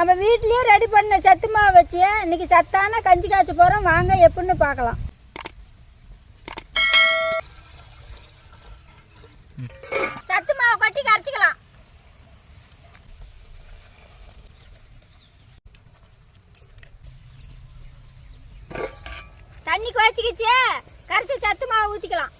நம்ம வீட்லயே ரெடி பண்ண சத்து மாவு வச்சு இன்னைக்கு சத்தான கஞ்சி காய்ச்ச போகிறோம். வாங்க எப்படின்னு பார்க்கலாம். சத்து மாவு கொட்டி கரைச்சிக்கலாம். தண்ணி குறைச்சிக்கிச்சு, கரைச்சி சத்து மாவு ஊற்றிக்கலாம்.